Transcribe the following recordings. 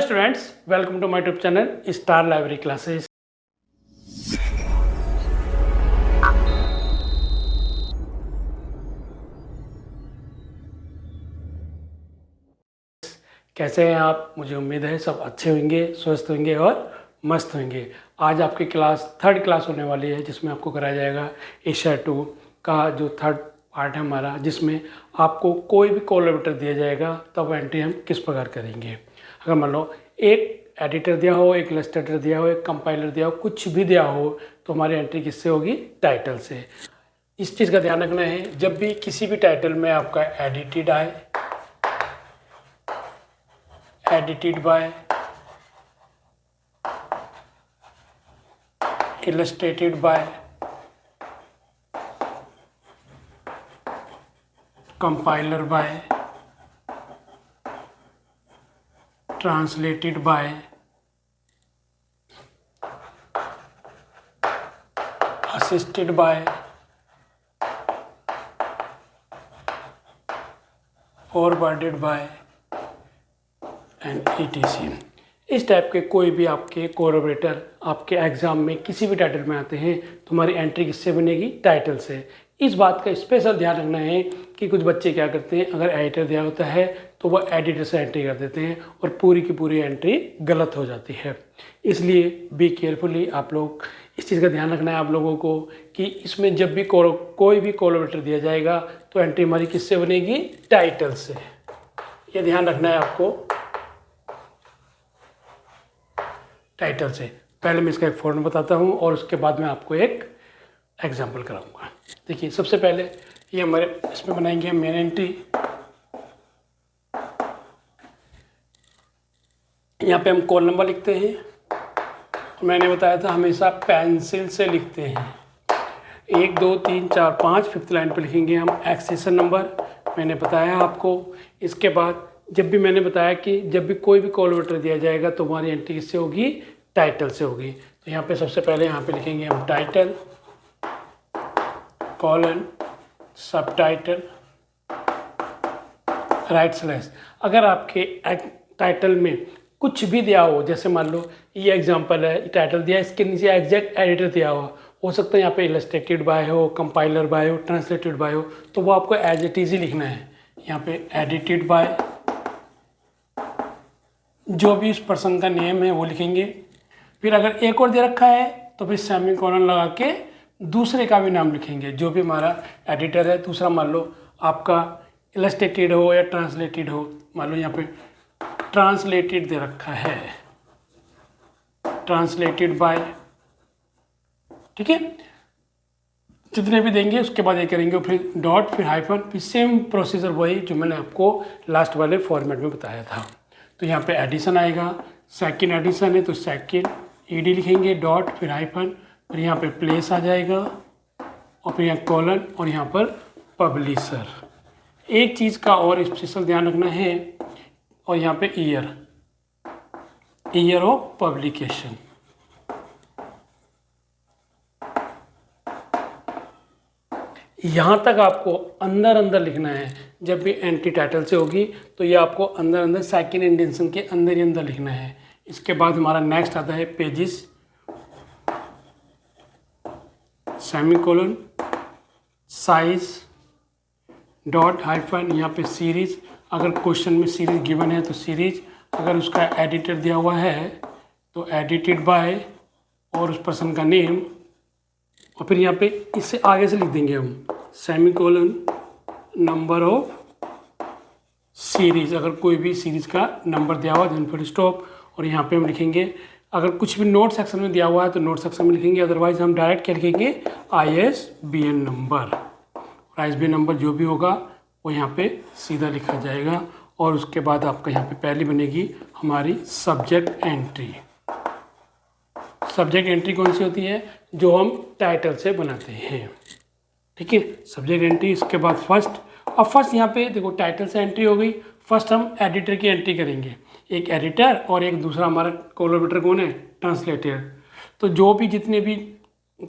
Students, welcome to my YouTube channel Star Library Classes. कैसे हैं आप? मुझे उम्मीद है सब अच्छे होंगे, स्वस्थ होंगे और मस्त होंगे। आज आपकी क्लास थर्ड क्लास होने वाली है, जिसमें आपको कराया जाएगा एशिया 2 का जो थर्ड पार्ट है हमारा, जिसमें आपको कोई भी कोलैबोरेटर दिया जाएगा तब एंट्री हम किस प्रकार करेंगे। अगर मान लो एक एडिटर दिया हो, एक इलस्ट्रेटर दिया हो, एक कंपाइलर दिया हो, कुछ भी दिया हो, तो हमारी एंट्री किससे होगी? टाइटल से। इस चीज़ का ध्यान रखना है, जब भी किसी भी टाइटल में आपका एडिटेड आए, edited by, illustrated by, compiler by, translated by, assisted by, forwarded by and etc। इस टाइप के कोई भी आपके कोलैबोरेटर आपके एग्जाम में किसी भी टाइटल में आते हैं तो हमारी एंट्री किससे बनेगी? टाइटल से। इस बात का स्पेशल ध्यान रखना है कि कुछ बच्चे क्या करते हैं, अगर एडिटर दिया होता है तो वह एडिटर से एंट्री कर देते हैं और पूरी की पूरी एंट्री गलत हो जाती है। इसलिए बी केयरफुली, आप लोग इस चीज़ का ध्यान रखना है आप लोगों को कि इसमें जब भी कोई भी कोलैबोरेटर दिया जाएगा तो एंट्री हमारी किससे बनेगी? टाइटल से। ये ध्यान रखना है आपको, टाइटल से। पहले मैं इसका एक फॉर्म बताता हूँ और उसके बाद मैं आपको एक एग्जांपल कराऊंगा। देखिए, सबसे पहले ये हमारे इसमें बनाएंगे हम मेन एंट्री। यहाँ पे हम कॉल नंबर लिखते हैं, मैंने बताया था हमेशा पेंसिल से लिखते हैं। 1 2 3 4 5 फिफ्थ लाइन पे लिखेंगे हम एक्सेशन नंबर, मैंने बताया आपको। इसके बाद जब भी मैंने बताया कि जब भी कोई भी कोलैबोरेटर दिया जाएगा तो हमारी एंट्री किससे होगी? टाइटल से होगी। तो यहाँ पे सबसे पहले यहाँ पे लिखेंगे हम टाइटल कॉलन सब टाइटल राइट स्लैश। अगर आपके टाइटल में कुछ भी दिया हो, जैसे मान लो ये एग्जांपल है, टाइटल दिया, इसके नीचे एग्जैक्ट एडिटर दिया हो सकता है यहाँ पे इलस्ट्रेटेड बाय हो, कंपाइलर बाय हो, ट्रांसलेटेड बाय हो, तो वो आपको एज इट इज ही लिखना है। यहाँ पे एडिटेड बाय, जो भी इस पर्सन का नेम है वो लिखेंगे। फिर अगर एक और दे रखा है तो फिर सेमीकोलन लगा के दूसरे का भी नाम लिखेंगे, जो भी हमारा एडिटर है। दूसरा मान लो आपका इलस्ट्रेटेड हो या ट्रांसलेटेड हो, मान लो यहाँ पे ट्रांसलेटेड दे रखा है, ट्रांसलेटेड बाय, ठीक है। जितने भी देंगे उसके बाद ये करेंगे, फिर डॉट, फिर हाइफन, फिर सेम प्रोसीजर वही जो मैंने आपको लास्ट वाले फॉर्मेट में बताया था। तो यहाँ पे एडिशन आएगा, सेकंड एडिशन है तो सेकंड ईडी लिखेंगे, डॉट, फिर हाइफन, फिर यहाँ पे प्लेस आ जाएगा और फिर यहाँ कॉलन और यहाँ पर पब्लिशर। एक चीज़ का और स्पेशल ध्यान रखना है, और यहाँ पे ईयर ऑफ पब्लिकेशन। यहाँ तक आपको अंदर लिखना है। जब भी एंट्री टाइटल से होगी तो ये आपको अंदर सेकंड इंडेंशन के अंदर ही अंदर लिखना है। इसके बाद हमारा नेक्स्ट आता है pages, semicolon, size, dot, hyphen, यहाँ पे सीरीज। अगर क्वेश्चन में सीरीज गिवन है तो सीरीज, अगर उसका एडिटर दिया हुआ है तो एडिटेड बाय और उस पर्सन का नेम, और फिर यहाँ पे इससे आगे से लिख देंगे हम सेमीकोलन, नंबर ऑफ सीरीज। अगर कोई भी सीरीज का नंबर दिया हुआ देन फिर स्टॉप, और यहाँ पे हम लिखेंगे, अगर कुछ भी नोट सेक्शन में दिया हुआ है तो नोट सेक्शन में लिखेंगे, अदरवाइज हम डायरेक्ट क्या लिखेंगे? ISBN number. ISBN नंबर जो भी होगा वो यहाँ पे सीधा लिखा जाएगा। और उसके बाद आपका यहाँ पे पहली बनेगी हमारी सब्जेक्ट एंट्री। सब्जेक्ट एंट्री कौन सी होती है? जो हम टाइटल से बनाते हैं, ठीक है। सब्जेक्ट एंट्री, इसके बाद फर्स्ट। अब फर्स्ट यहाँ पे देखो टाइटल से एंट्री हो गई, फर्स्ट हम एडिटर की एंट्री करेंगे। एक एडिटर और एक दूसरा हमारा कोलैबोरेटर कौन है? ट्रांसलेटर। तो जो भी जितने भी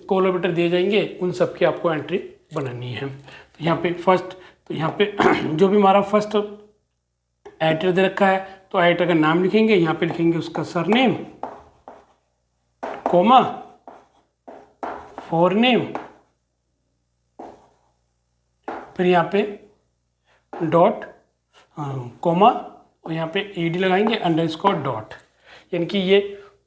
कोलैबोरेटर दिए जाएंगे उन सब की आपको एंट्री बनानी है। तो यहाँ पे फर्स्ट, तो यहाँ पे जो भी हमारा फर्स्ट एडिटर दे रखा है तो एडिटर का नाम लिखेंगे, यहाँ पे लिखेंगे उसका सरनेम, कोमा, फोरनेम, फिर यहाँ पे डॉट, कोमा, और यहाँ पे ईडी लगाएंगे अंडरस्कोर डॉट, यानी कि ये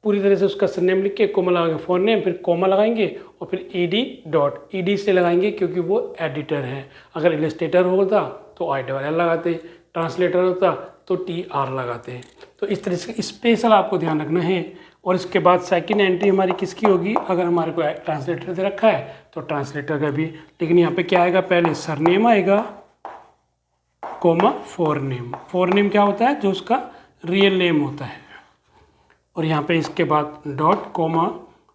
पूरी तरह से उसका सरनेम लिख के कोमा लगाएंगे, फोरनेम, फिर कोमा लगाएंगे और फिर ईडी डॉट, ईडी से लगाएंगे क्योंकि वो एडिटर है। अगर इलस्ट्रेटर होता तो आई लगाते, ट्रांसलेटर होता तो TR लगाते हैं। तो इस तरह से स्पेशल आपको ध्यान रखना है। और इसके बाद सेकंड एंट्री हमारी किसकी होगी, अगर हमारे को ट्रांसलेटर दे रखा है तो ट्रांसलेटर का भी, लेकिन यहाँ पे क्या आएगा, पहले सरनेम आएगा, कोमा, फोरनेम। फोरनेम क्या होता है, जो उसका रियल नेम होता है, और यहाँ पे इसके बाद डॉट, कोमा,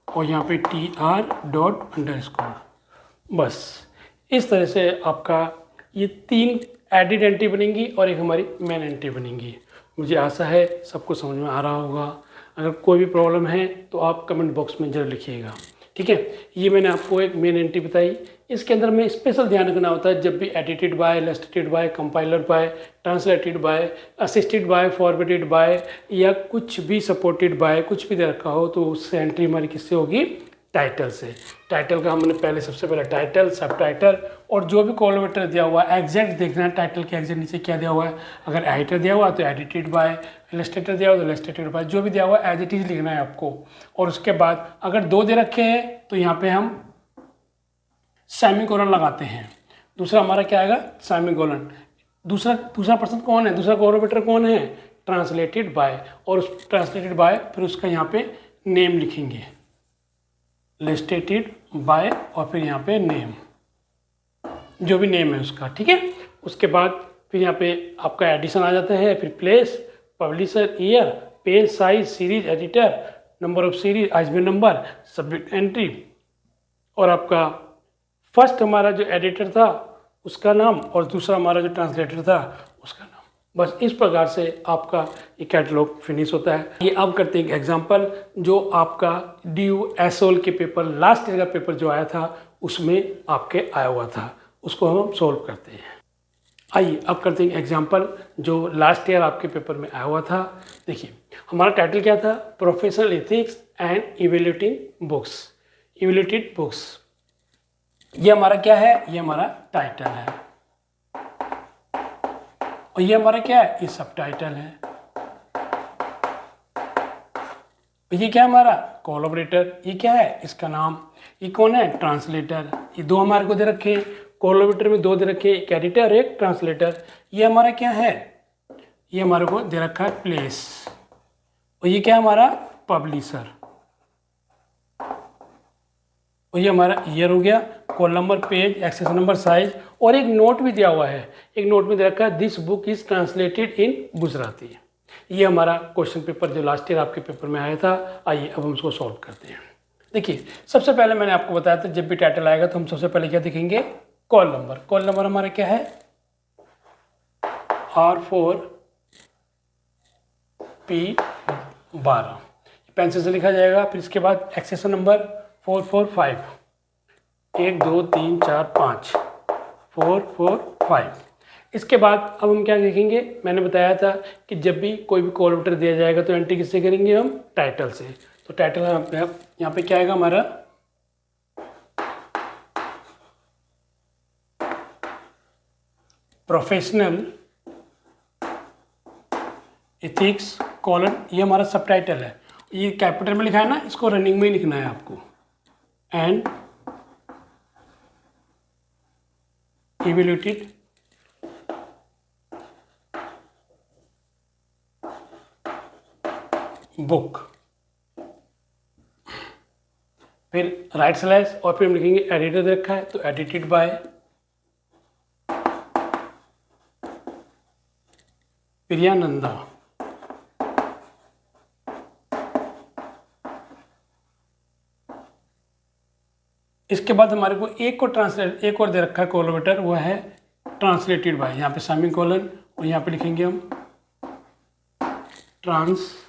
और यहाँ पे TR डॉट अंडरस्कोर। बस इस तरह से आपका ये 3 एडिट एंट्री बनेंगी और एक हमारी मेन एंट्री बनेंगी। मुझे आशा है सबको समझ में आ रहा होगा। अगर कोई भी प्रॉब्लम है तो आप कमेंट बॉक्स में जरूर लिखिएगा, ठीक है। ये मैंने आपको एक मेन एंट्री बताई। इसके अंदर में स्पेशल ध्यान रखना होता है, जब भी edited by, illustrated by, compiler by, translated by, assisted by, forwarded by, या कुछ भी सपोर्टेड बाय, कुछ भी दे रखा हो तो उससे एंट्री हमारी किससे होगी, टाइटल से। टाइटल का हमने पहले सबसे पहले टाइटल, सब टाइटल, और जो भी कोलमेटर दिया हुआ है एग्जैक्ट देखना है टाइटल के एग्जैक्ट नीचे क्या दिया हुआ है। अगर एडिटर दिया हुआ है तो एडिटेड बाय, इलस्ट्रेटर दिया हुआ तो इलस्ट्रेटेड बाय, जो भी दिया हुआ है एज इट इज लिखना है आपको। और उसके बाद अगर 2 दे रखे हैं तो यहाँ पे हम सेमीकोलन लगाते हैं। दूसरा हमारा क्या आएगा, सेमीकोलन। दूसरा पर्सन कौन है, दूसरा कोलमेटर कौन है, ट्रांसलेटेड बाय, और उस ट्रांसलेटेड बाय फिर उसका यहाँ पे नेम लिखेंगे, लिस्टेटेड बाय, और फिर यहाँ पे नेम, जो भी नेम है उसका, ठीक है। उसके बाद फिर यहाँ पे आपका एडिशन आ जाता है, फिर place, publisher, year, page size, series, editor, number of series, ISBN number, submit entry, और आपका फर्स्ट हमारा जो एडिटर था उसका नाम और दूसरा हमारा जो ट्रांसलेटर था उसका नाम। बस इस प्रकार से आपका ये कैटलॉग फिनिश होता है। ये अब करते हैं एक एग्जांपल, जो आपका DU SOL के पेपर, लास्ट ईयर का पेपर जो आया था उसमें आपके आया हुआ था, उसको हम सॉल्व करते हैं। आइए अब करते हैं एग्जांपल जो लास्ट ईयर आपके पेपर में आया हुआ था। देखिए हमारा टाइटल क्या था, professional ethics and evaluating books, evaluated books. ये हमारा क्या है, ये हमारा टाइटल है, और ये हमारा क्या है, ये सब टाइटल है। ये क्या है हमारा कोलैबोरेटर, ये क्या है इसका नाम, ये कौन है ट्रांसलेटर। ये 2 हमारे को दे रखे हैं, कोलैबोरेटर में 2 दे रखे हैं, एक एडिटर एक ट्रांसलेटर। ये हमारा क्या है, ये हमारे को दे रखा है प्लेस, और ये क्या है हमारा पब्लिशर, और ये हमारा ईयर हो गया, call number, page, access number, size, और एक नोट भी दिया हुआ है। एक नोट में दे रखा है this book is translated in Gujarati. ये हमारा क्वेश्चन पेपर जो लास्ट ईयर आपके पेपर में आया था। आइए अब हम उसको सॉल्व करते हैं। देखिए सबसे पहले मैंने आपको बताया था जब भी टाइटल आएगा तो हम सबसे पहले क्या देखेंगे, कॉल नंबर। कॉल नंबर हमारा क्या है, R4P12, पेंसिल से लिखा जाएगा। फिर इसके बाद एक्सेशन नंबर 445, 1 2 3 4 5, 445। इसके बाद अब हम क्या देखेंगे, मैंने बताया था कि जब भी कोई भी कोलमेटर दिया जाएगा तो एंट्री किससे करेंगे हम, टाइटल से। तो टाइटल यहाँ पे क्या आएगा हमारा, प्रोफेशनल एथिक्स कॉलन, ये हमारा सब टाइटल है। ये कैपिटल में लिखा है ना, इसको रनिंग में ही लिखना है आपको। एंड इवेल्यूटेड बुक, फिर राइट स्लैश, और फिर हम लिखेंगे एडिटर दे रखा है तो एडिटेड बाय, प्रियानंदा। इसके बाद हमारे को एक और दे रखा है कोलैबोरेटर, वो है ट्रांसलेटेड बाय। यहाँ पे सेमीकोलन और यहाँ पे लिखेंगे हम translated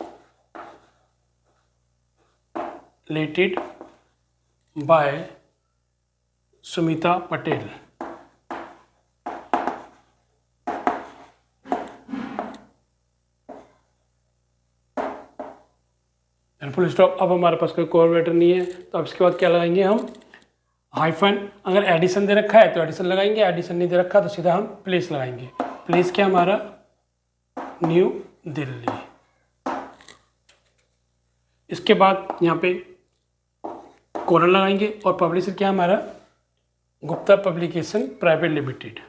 bye Sumita Patel. Full stop. अब हमारे पास कोई कोलैबोरेटर नहीं है तो अब इसके बाद क्या लगाएंगे हम, हाइफन। अगर एडिशन दे रखा है तो एडिशन लगाएंगे, एडिशन नहीं दे रखा तो सीधा हम प्लेस लगाएंगे। प्लेस क्या हमारा, न्यू दिल्ली। इसके बाद यहाँ पे कोलन लगाएंगे और पब्लिशर क्या हमारा, Gupta publication private limited,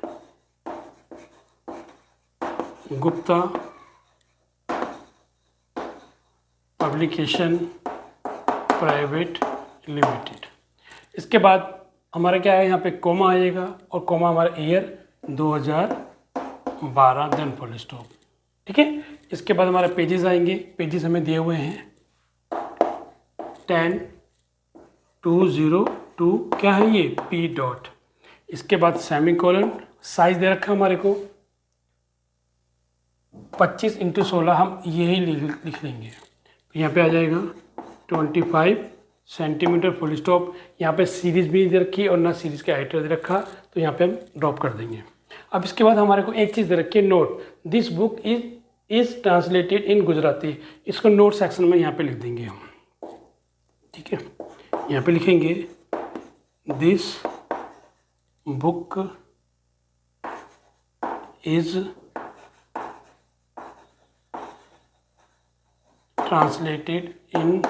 Gupta publication private limited. इसके बाद हमारा क्या है, यहाँ पे कोमा आएगा और कोमा हमारा ईयर 2012 देन फुल स्टॉप। ठीक है, इसके बाद हमारे पेजेस आएंगे। पेजेस हमें दिए हुए हैं 10/202 क्या है ये, पी डॉट। इसके बाद सेमी कोलन, साइज दे रखा हमारे को 25x16, हम यही लिख लेंगे। तो यहाँ पे आ जाएगा 25 सेंटीमीटर फुल स्टॉप। यहाँ पे सीरीज़ भी दे रखी और ना सीरीज़ का एडिटर दे रखा, तो यहाँ पे हम ड्रॉप कर देंगे। अब इसके बाद हमारे को एक चीज़ दे रखी है, note, this book is translated in Gujarati. इसको नोट सेक्शन में यहाँ पे लिख देंगे हम। ठीक है, यहाँ पे लिखेंगे this book is translated in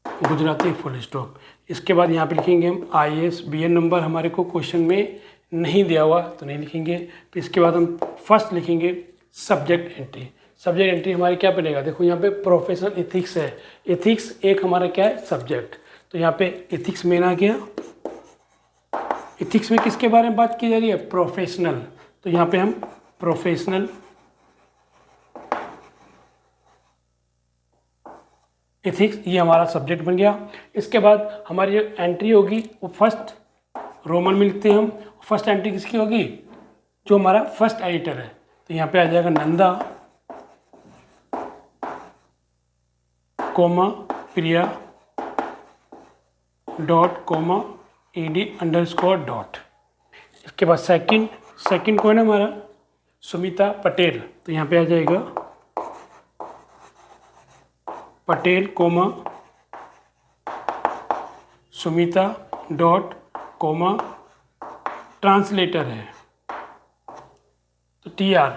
Gujarati full stop. इसके बाद यहाँ पे लिखेंगे हम ISBN नंबर, हमारे को क्वेश्चन में नहीं दिया हुआ तो नहीं लिखेंगे। फिर इसके बाद हम फर्स्ट लिखेंगे सब्जेक्ट एंट्री। सब्जेक्ट एंट्री हमारी क्या बनेगा, देखो यहाँ पे प्रोफेशनल एथिक्स है, एथिक्स एक हमारा क्या है, सब्जेक्ट। तो यहाँ पे एथिक्स मेन आ गया। एथिक्स में किसके बारे में बात की जा रही है, प्रोफेशनल। तो यहाँ पे हम प्रोफेशनल एथिक्स, ये हमारा सब्जेक्ट बन गया। इसके बाद हमारी जो एंट्री होगी वो फर्स्ट रोमन में लिखते हैं हम। फर्स्ट एंट्री किसकी होगी, जो हमारा फर्स्ट एडिटर है। तो यहाँ पे आ जाएगा नंदा कोमा प्रिया डॉट कोमा ED_डॉट। इसके बाद सेकंड कौन है हमारा, सुमिता पटेल। तो यहाँ पे आ जाएगा Patel comma Sumita dot comma translator है तो TR,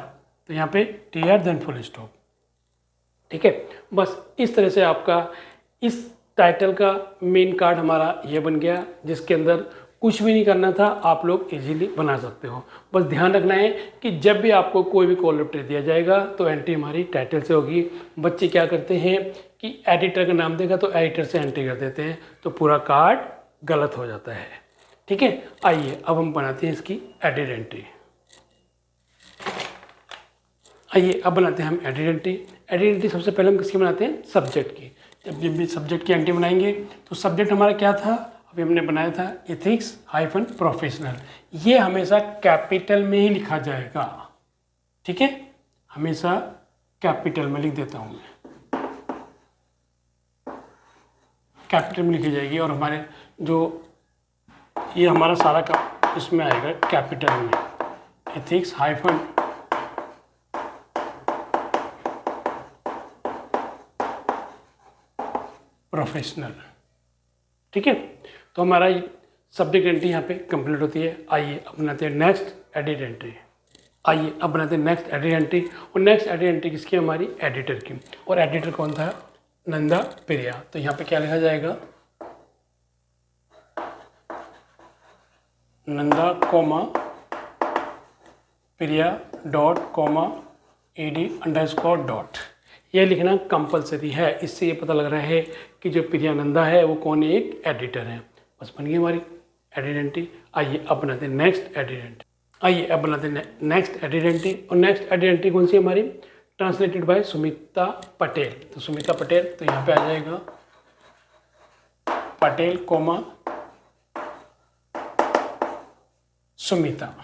तो यहाँ पे TR देन फुल स्टॉप। ठीक है, बस इस तरह से आपका इस टाइटल का मेन कार्ड हमारा ये बन गया, जिसके अंदर कुछ भी नहीं करना था, आप लोग इजीली बना सकते हो। बस ध्यान रखना है कि जब भी आपको कोई भी कॉल लेटर दिया जाएगा तो एंट्री हमारी टाइटल से होगी। बच्चे क्या करते हैं कि एडिटर का नाम देगा तो एडिटर से एंट्री कर देते हैं, तो पूरा कार्ड गलत हो जाता है। ठीक है, आइए अब हम बनाते हैं इसकी एडिट एंट्री। आइए अब बनाते हैं हम एडिट एंट्री। एडिट एंट्री सबसे पहले हम किसकी बनाते हैं, सब्जेक्ट की। जब भी सब्जेक्ट की एंट्री बनाएंगे तो सब्जेक्ट हमारा क्या था, अभी हमने बनाया था एथिक्स हाइफन प्रोफेशनल। ये हमेशा कैपिटल में ही लिखा जाएगा। ठीक है, हमेशा कैपिटल में लिख देता हूँ मैं, कैपिटल में लिखी जाएगी। और हमारे जो ये हमारा सारा का इसमें आएगा कैपिटल में, एथिक्स हाइफन प्रोफेशनल। ठीक है, तो हमारा सब्जेक्ट एंट्री यहाँ पे कंप्लीट होती है। आइए अब बनाते हैं नेक्स्ट एडिट एंट्री। आइए अब बनाते हैं नेक्स्ट एडिट एंट्री। और नेक्स्ट एडिट एंट्री किसकी, हमारी एडिटर की। और एडिटर कौन था, नंदा प्रिया। तो यहाँ पे क्या लिखा जाएगा, नंदा कोमा प्रिया डॉट कोमा ED_डॉट। ये लिखना कंपलसरी है, इससे ये पता लग रहा है कि जो प्रिया नंदा है वो कौन, एक एडिटर है। बस बन गई हमारी एडिट एंट्री। आइए अब बनाते हैं नेक्स्ट एडिट एंट्री। आइए अब बनाते हैं नेक्स्ट एडिट एंट्री। और नेक्स्ट एडिट एंट्री कौन सी हमारी, ट्रांसलेटेड बाय सुमिता पटेल। तो सुमिता पटेल, तो यहाँ पे आ जाएगा Patel comma Sumita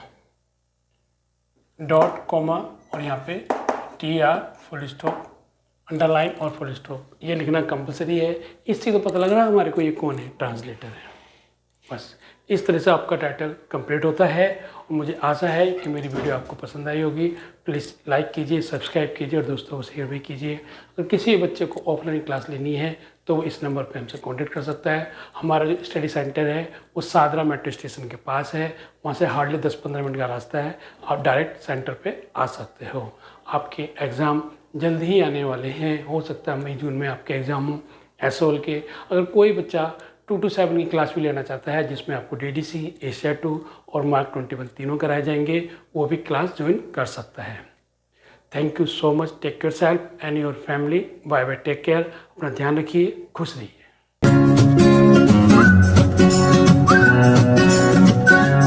dot comma और यहाँ पे TR फुल स्टॉप अंडरलाइन और फुल स्टॉप। ये लिखना कंपलसरी है, इससे तो पता लग रहा है हमारे को ये कौन है, ट्रांसलेटर है। बस इस तरह से आपका टाइटल कंप्लीट होता है। मुझे आशा है कि मेरी वीडियो आपको पसंद आई होगी। प्लीज़ लाइक कीजिए, सब्सक्राइब कीजिए और दोस्तों को शेयर भी कीजिए। अगर किसी बच्चे को ऑफलाइन क्लास लेनी है तो वो इस नंबर पर हमसे कांटेक्ट कर सकता है। हमारा जो स्टडी सेंटर है वो सादरा मेट्रो स्टेशन के पास है, वहाँ से हार्डली 10-15 मिनट का रास्ता है। आप डायरेक्ट सेंटर पे आ सकते हो। आपके एग्ज़ाम जल्द ही आने वाले हैं, हो सकता है मई जून में आपके एग्ज़ाम हो एसओएल के। अगर कोई बच्चा 2 to 7 की क्लास भी लेना चाहता है जिसमें आपको DDC, एशिया 2 और मार्क 21 तीनों कराए जाएंगे, वो भी क्लास ज्वाइन कर सकता है। Thank you so much. Take care self and your family. Bye bye, take care. अपना ध्यान रखिए, खुश रहिए।